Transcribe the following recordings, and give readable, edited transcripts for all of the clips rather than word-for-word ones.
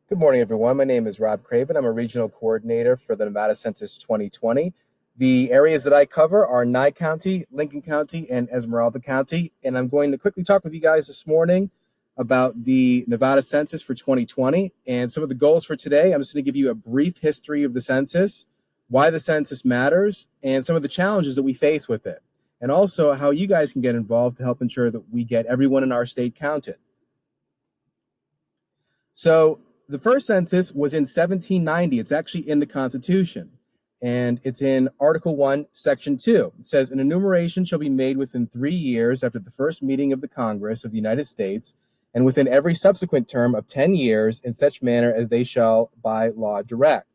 Good morning, everyone. My name is Rob Craven. I'm a regional coordinator for the Nevada Census 2020. The areas that I cover are Nye County, Lincoln County, and Esmeralda County. And I'm going to quickly talk with you guys this morning about the Nevada Census for 2020 and some of the goals for today. I'm just going to give you a brief history of the census, why the census matters, and some of the challenges that we face with it, and also how you guys can get involved to help ensure that we get everyone in our state counted. So the first census was in 1790. It's actually in the Constitution, and it's in Article 1, Section 2. It says, an enumeration shall be made within 3 years after the first meeting of the Congress of the United States, and within every subsequent term of 10 years in such manner as they shall by law direct.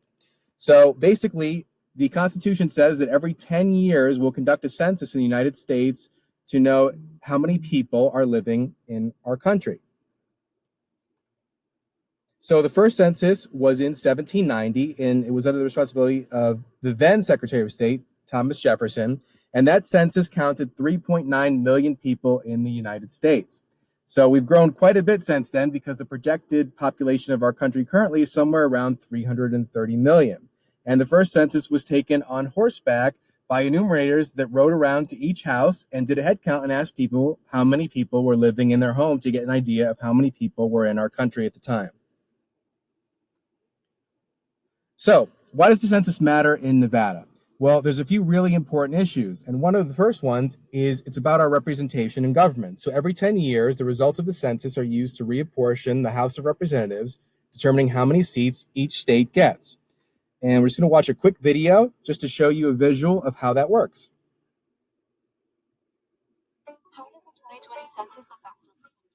So basically, the Constitution says that every 10 years we'll conduct a census in the United States to know how many people are living in our country. So the first census was in 1790, and it was under the responsibility of the then Secretary of State, Thomas Jefferson, and that census counted 3.9 million people in the United States. So we've grown quite a bit since then because the projected population of our country currently is somewhere around 330 million. And the first census was taken on horseback by enumerators that rode around to each house and did a head count and asked people how many people were living in their home to get an idea of how many people were in our country at the time. So, why does the census matter in Nevada? Well, there's a few really important issues, and one of the first ones is it's about our representation in government. So every 10 years, the results of the census are used to reapportion the House of Representatives, determining how many seats each state gets. And we're just going to watch a quick video just to show you a visual of how that works. How does the 2020 census affect representation?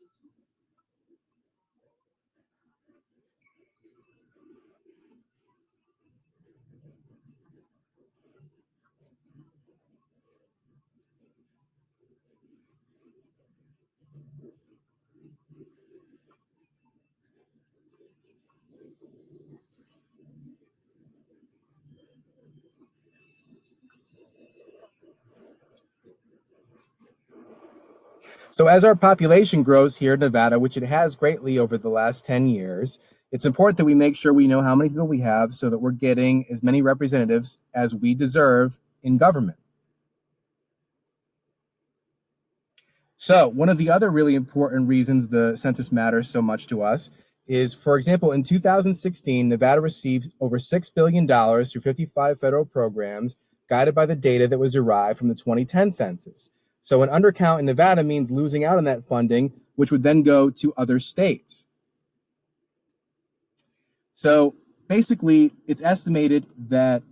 So as our population grows here in Nevada, which it has greatly over the last 10 years, it's important that we make sure we know how many people we have so that we're getting as many representatives as we deserve in government. So one of the other really important reasons the census matters so much to us is, for example, in 2016, Nevada received over $6 billion through 55 federal programs guided by the data that was derived from the 2010 census. So an undercount in Nevada means losing out on that funding, which would then go to other states. So basically, it's estimated that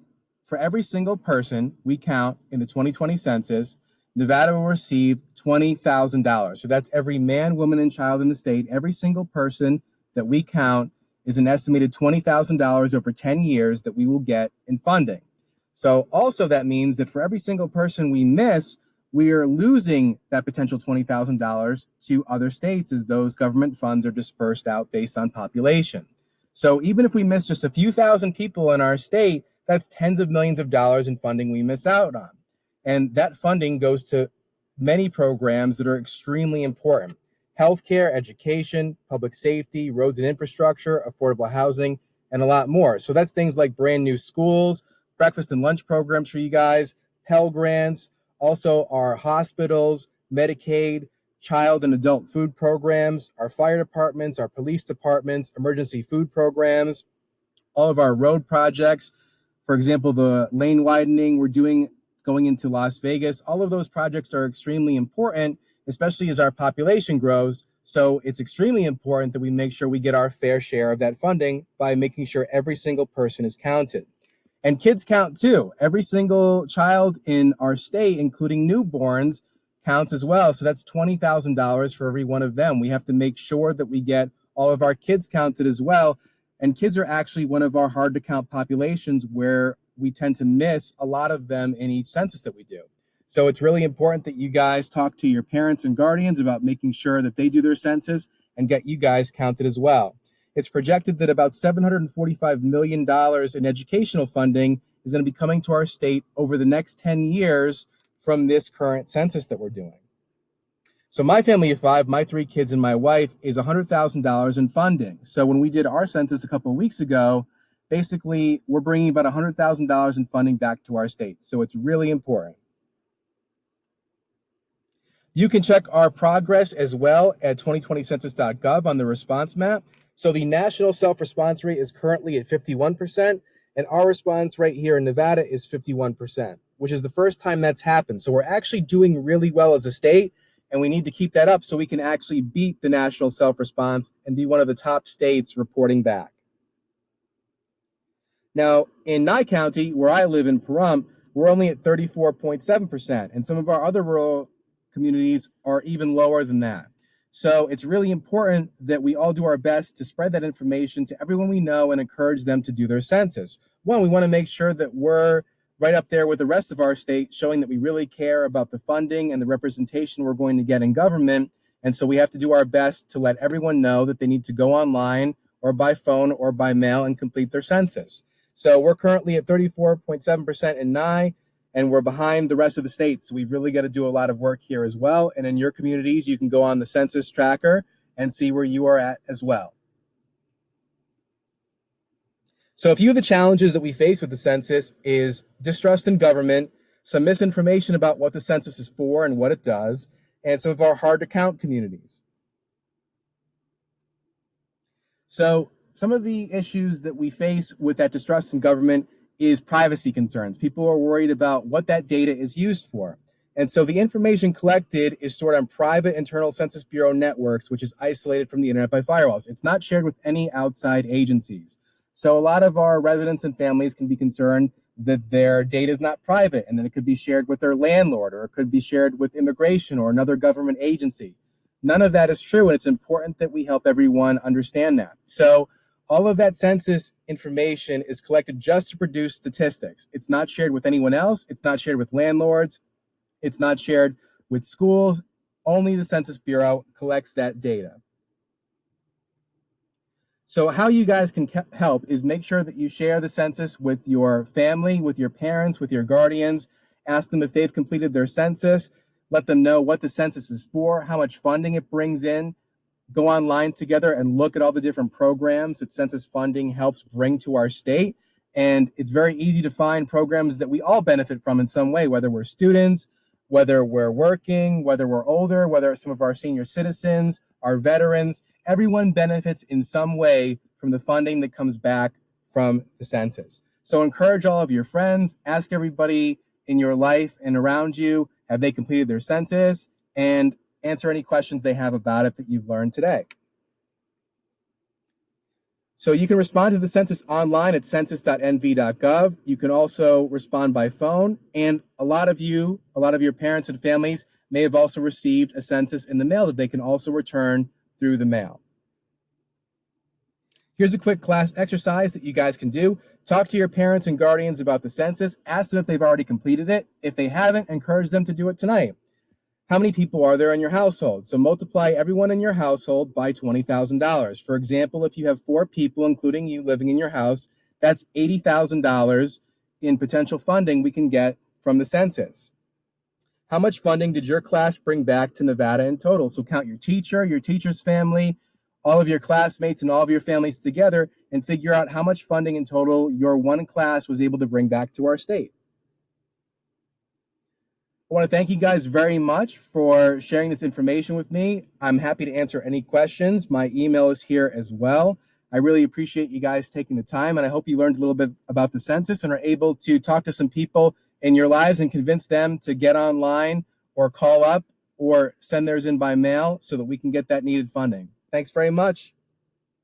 for every single person we count in the 2020 census, Nevada will receive $20,000. So that's every man, woman, and child in the state. Every single person that we count is an estimated $20,000 over 10 years that we will get in funding. So also that means that for every single person we miss, we are losing that potential $20,000 to other states as those government funds are dispersed out based on population. So even if we miss just a few thousand people in our state, that's tens of millions of dollars in funding we miss out on. And that funding goes to many programs that are extremely important: healthcare, education, public safety, roads and infrastructure, affordable housing, and a lot more. So that's things like brand new schools, breakfast and lunch programs for you guys, Pell Grants, also our hospitals, Medicaid, child and adult food programs, our fire departments, our police departments, emergency food programs, all of our road projects. For example, the lane widening we're doing going into Las Vegas, all of those projects are extremely important, especially as our population grows. So it's extremely important that we make sure we get our fair share of that funding by making sure every single person is counted. And kids count too. Every single child in our state, including newborns, counts as well. So that's $20,000 for every one of them. We have to make sure that we get all of our kids counted as well. And kids are actually one of our hard to count populations where we tend to miss a lot of them in each census that we do. So it's really important that you guys talk to your parents and guardians about making sure that they do their census and get you guys counted as well. It's projected that about $745 million in educational funding is going to be coming to our state over the next 10 years from this current census that we're doing. So my family of 5, my 3 kids and my wife, is $100,000 in funding. So when we did our census a couple of weeks ago, basically we're bringing about $100,000 in funding back to our state. So it's really important. You can check our progress as well at 2020census.gov on the response map. So the national self-response rate is currently at 51%, and our response rate here in Nevada is 51%, which is the first time that's happened. So we're actually doing really well as a state, and we need to keep that up so we can actually beat the national self-response and be one of the top states reporting back. Now, in Nye County, where I live in Pahrump, we're only at 34.7%, and some of our other rural communities are even lower than that. So it's really important that we all do our best to spread that information to everyone we know and encourage them to do their census. One, we want to make sure that we're right up there with the rest of our state, showing that we really care about the funding and the representation we're going to get in government. And so we have to do our best to let everyone know that they need to go online or by phone or by mail and complete their census. So we're currently at 34.7% in Nye, and we're behind the rest of the state. So we've really got to do a lot of work here as well. And in your communities, you can go on the census tracker and see where you are at as well. So a few of the challenges that we face with the census is distrust in government, some misinformation about what the census is for and what it does, and some of our hard to count communities. So some of the issues that we face with that distrust in government is privacy concerns. People are worried about what that data is used for. And so the information collected is stored on private internal Census Bureau networks, which is isolated from the internet by firewalls. It's not shared with any outside agencies. So a lot of our residents and families can be concerned that their data is not private, and then it could be shared with their landlord, or it could be shared with immigration or another government agency. None of that is true, and it's important that we help everyone understand that. So all of that census information is collected just to produce statistics. It's not shared with anyone else. It's not shared with landlords. It's not shared with schools. Only the Census Bureau collects that data. So how you guys can help is make sure that you share the census with your family, with your parents, with your guardians. Ask them if they've completed their census. Let them know what the census is for, how much funding it brings in. Go online together and look at all the different programs that census funding helps bring to our state. And it's very easy to find programs that we all benefit from in some way, whether we're students, whether we're working, whether we're older, whether some of our senior citizens, our veterans. Everyone benefits in some way from the funding that comes back from the census. So encourage all of your friends, ask everybody in your life and around you, have they completed their census, and answer any questions they have about it that you've learned today. So you can respond to the census online at census.nv.gov. You can also respond by phone, and a lot of your parents and families may have also received a census in the mail that they can also return through the mail. Here's a quick class exercise that you guys can do. Talk to your parents and guardians about the census. Ask them if they've already completed it. If they haven't, encourage them to do it tonight. How many people are there in your household? So multiply everyone in your household by $20,000. For example, if you have 4 people, including you living in your house, that's $80,000 in potential funding we can get from the census. How much funding did your class bring back to Nevada in total? So count your teacher, your teacher's family, all of your classmates, and all of your families together, and figure out how much funding in total your one class was able to bring back to our state. I want to thank you guys very much for sharing this information with me. I'm happy to answer any questions. My email is here as well. I really appreciate you guys taking the time, and I hope you learned a little bit about the census and are able to talk to some people in your lives and convince them to get online or call up or send theirs in by mail so that we can get that needed funding. Thanks very much.